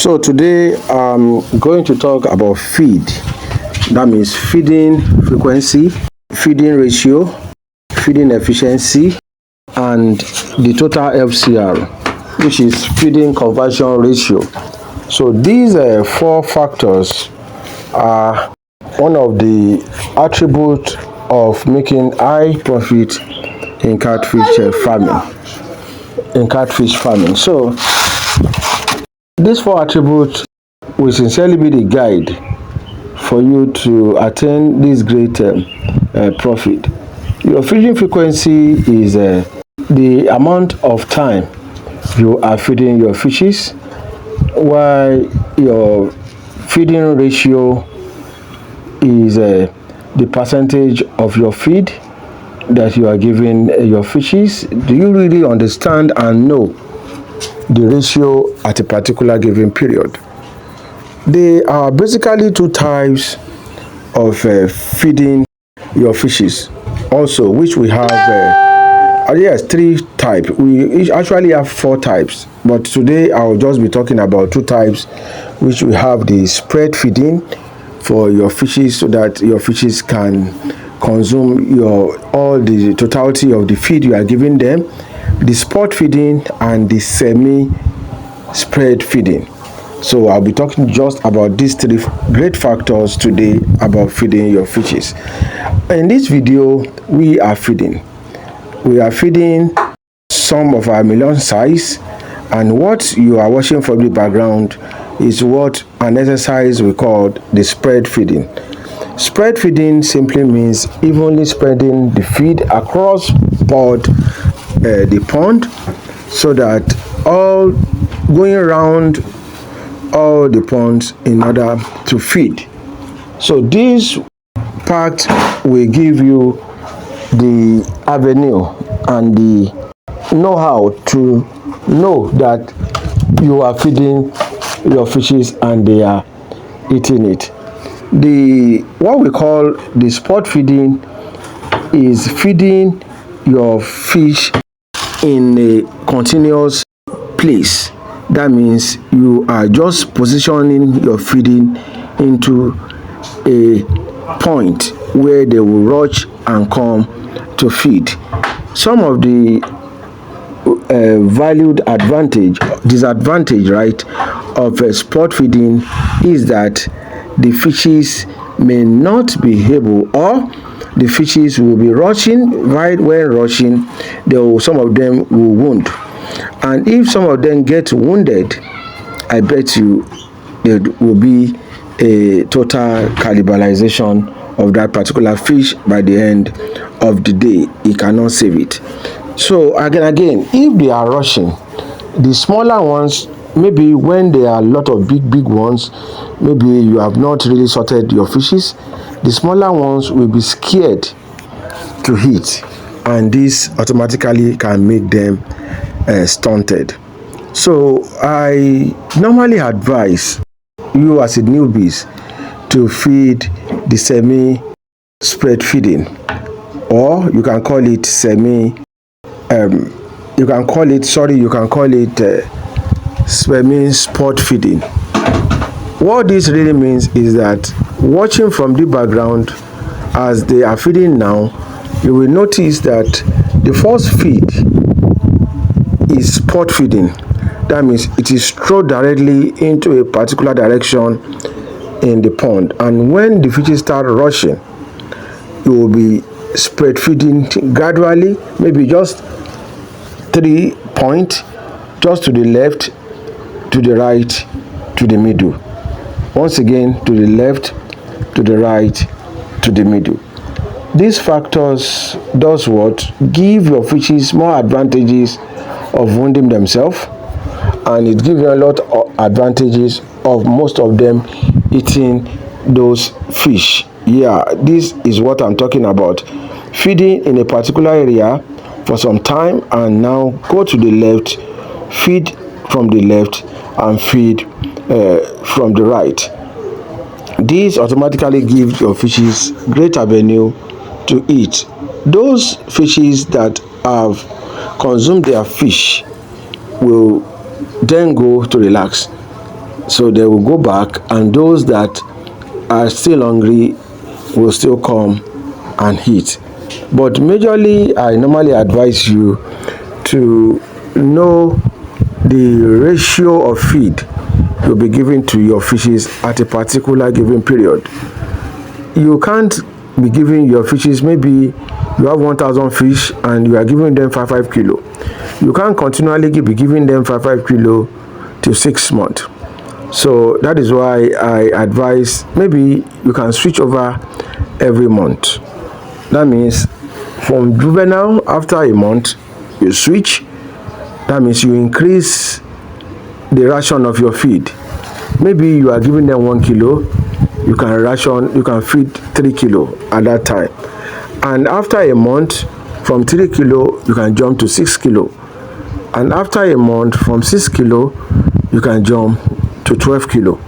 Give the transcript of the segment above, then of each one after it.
So today I'm going to talk about feed. That means feeding frequency, feeding ratio, feeding efficiency, and the total FCR, which is feeding conversion ratio. So these four factors are one of the attributes of making high profit in catfish farming. So these four attributes will sincerely be the guide for you to attain this great profit. Your feeding frequency is the amount of time you are feeding your fishes, while your feeding ratio is the percentage of your feed that you are giving your fishes. Do you really understand and know the ratio at a particular given period? There are basically two types of feeding your fishes also, which we have yes, three types. We actually have four types, but today I'll just be talking about two types, which we have the spread feeding for your fishes, so that your fishes can consume all the totality of the feed you are giving them, the spot feeding, and the semi-spread feeding. So I'll be talking just about these three great factors today about feeding your fishes. In this video, we are feeding some of our million size, and what you are watching from the background is what an exercise we call the spread feeding. Spread feeding simply means evenly spreading the feed across the pond, so that all going around all the ponds in order to feed. So this part will give you the avenue and the know-how to know that you are feeding your fishes and they are eating it. What we call the spot feeding is feeding your fish in a continuous place. That means you are just positioning your feeding into a point where they will rush and come to feed. Some of the disadvantage, right, of spot feeding is that the fishes may not be able, or the fishes will be rushing. Right when rushing, some of them will wound, and if some of them get wounded, I bet you there will be a total cannibalization of that particular fish by the end of the day. You cannot save it. So again, if they are rushing, the smaller ones, maybe when there are a lot of big ones, maybe you have not really sorted your fishes, the smaller ones will be scared to hit, and this automatically can make them stunted. So I normally advise you as a newbies to feed the semi-spread feeding, or you can call it semi-spot feeding. What this really means is that, watching from the background as they are feeding now, you will notice that the first feed is spot feeding. That means it is thrown directly into a particular direction in the pond, and when the fishes start rushing, you will be spread feeding gradually, maybe just 3 points, just to the left, to the right, to the middle. Once again, to the left, to the right, to the middle. These factors does what? Give your fishes more advantages of wounding themselves, and it gives you a lot of advantages of most of them eating those fish. Yeah, this is what I'm talking about. Feeding in a particular area for some time, and now go to the left, feed from the left, and feed from the right. This automatically gives your fishes great avenue to eat. Those fishes that have consumed their fish will then go to relax. So they will go back, and those that are still hungry will still come and eat. But majorly, I normally advise you to know the ratio of feed you'll be giving to your fishes at a particular given period. You can't be giving your fishes, maybe you have 1,000 fish and you are giving them 5 kilo. You can't continually be giving them 5 kilo to 6 months. So that is why I advise maybe you can switch over every month. That means from juvenile, after a month you switch. That means you increase the ration of your feed. Maybe you are giving them 1 kilo, you can feed 3 kilo at that time. And after a month, from 3 kilo you can jump to 6 kilo. And after a month, from 6 kilo you can jump to 12 kilo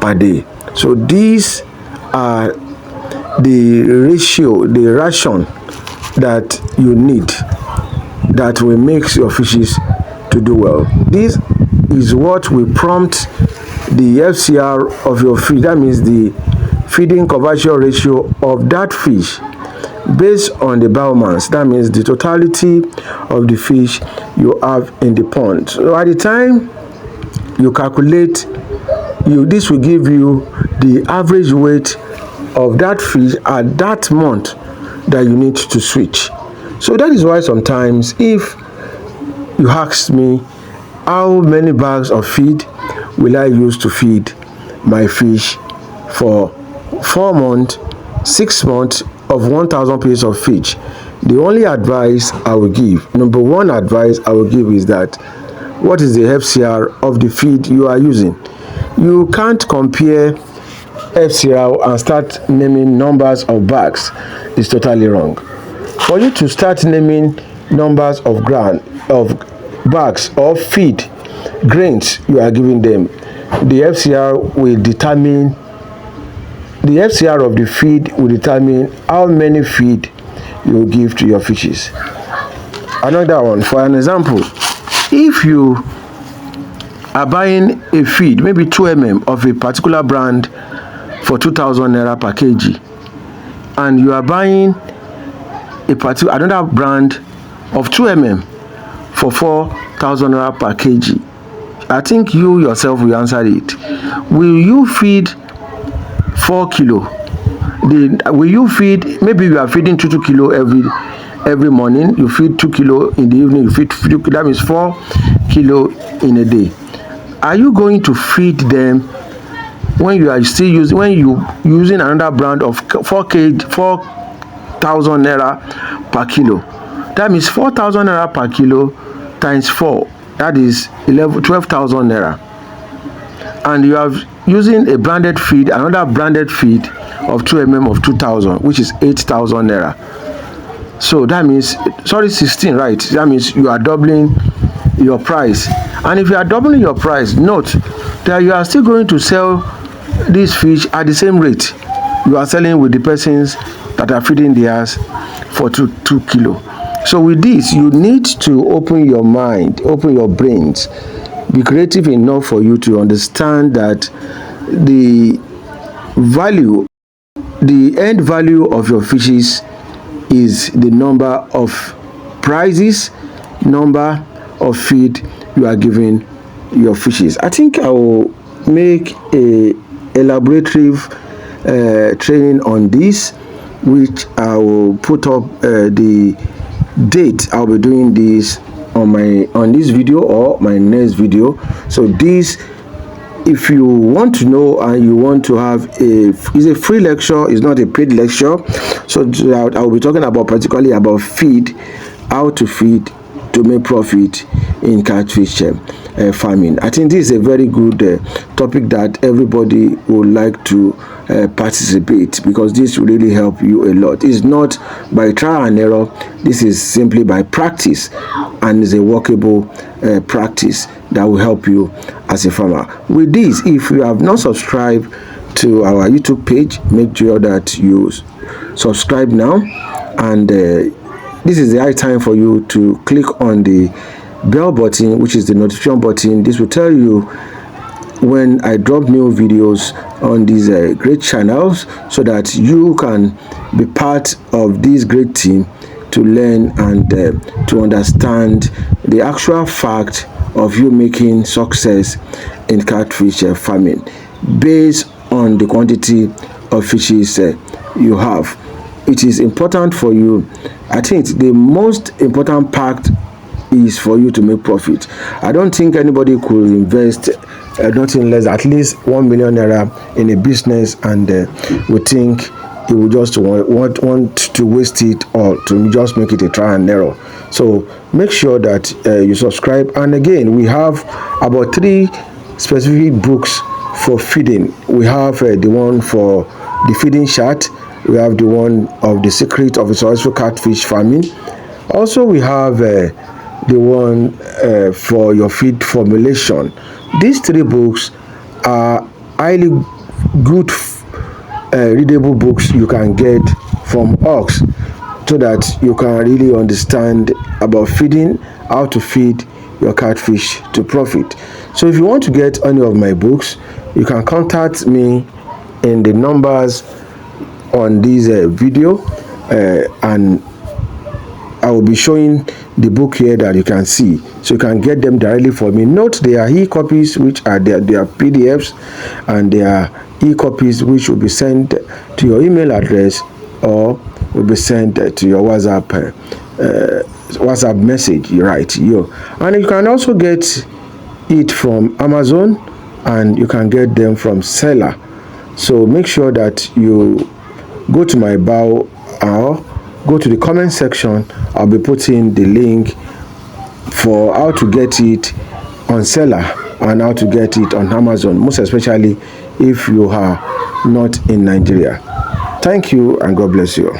per day. So these are the ratio, the ration that you need that will make your fishes to do well. This is what will prompt the FCR of your fish. That means the feeding conversion ratio of that fish based on the biomass. That means the totality of the fish you have in the pond. So at the time you calculate, this will give you the average weight of that fish at that month that you need to switch. So that is why sometimes if you ask me how many bags of feed will I use to feed my fish for 4 months, 6 months of 1,000 pieces of fish, the only advice I will give, number one advice I will give is that what is the FCR of the feed you are using? You can't compare FCR and start naming numbers of bags. It's totally wrong. For you to start naming numbers of bags of feed, grains you are giving them, the FCR will determine, the FCR of the feed will determine how many feed you will give to your fishes. Another one, for an example, if you are buying a feed, maybe 2 mm of a particular brand for 2,000 naira per kg, and you are buying another brand of 2 mm for 4,000 naira per kg, I think you yourself will answer it. Will you feed 4 kilo? Will you feed, maybe you are feeding 2 kilo every morning, you feed 2 kilo in the evening, you feed 2 kilo, that means 4 kilo in a day. Are you going to feed them when you are still using another brand of 4,000 naira per kilo? That means 4,000 naira per kilo times 4, that is 12,000 naira. And you are using a branded feed, another branded feed of 2 mm of 2,000, which is 8,000 naira. So that means, 16, right? That means you are doubling your price. And if you are doubling your price, note that you are still going to sell this fish at the same rate you are selling with the persons that are feeding theirs for 2 kilo. So with this, you need to open your mind, open your brains, be creative enough for you to understand that the end value of your fishes is the number of prices, number of feed you are giving your fishes. I think I will make a elaborative training on this, which I will put up the date I'll be doing this on this video or my next video. So this, if you want to know and you want to have it's a free lecture, it's not a paid lecture. So I will be talking about particularly about feed, how to feed to make profit in catfish farming. I think this is a very good topic that everybody would like to participate, because this will really help you a lot. It's not by trial and error, this is simply by practice, and is a workable practice that will help you as a farmer. With this, if you have not subscribed to our YouTube page, make sure that you subscribe now, and this is the high time for you to click on the bell button, which is the notification button. This will tell you when I drop new videos on these great channels, so that you can be part of this great team to learn and to understand the actual fact of you making success in catfish farming based on the quantity of fishes you have. It is important for you. I think the most important part is for you to make profit. I don't think anybody could invest nothing less, at least 1 million naira in a business, and would think he would just want to waste it or to just make it a trial and error. So make sure that you subscribe. And again, we have about 3 specific books for feeding. We have the one for the feeding chart. We have the one of the secret of a successful catfish farming. Also, we have the one for your feed formulation. These 3 books are highly good readable books you can get from us, so that you can really understand about feeding, how to feed your catfish to profit. So if you want to get any of my books, you can contact me in the numbers on this video, and I will be showing the book here that you can see, so you can get them directly from me. Note, they are e-copies, which are their PDFs, and they are e-copies which will be sent to your email address or will be sent to your WhatsApp message, right? And you can also get it from Amazon, and you can get them from Seller. So make sure that you go to my bio or go to the comment section. I'll be putting the link for how to get it on Seller and how to get it on Amazon, most especially if you are not in Nigeria. Thank you, and God bless you.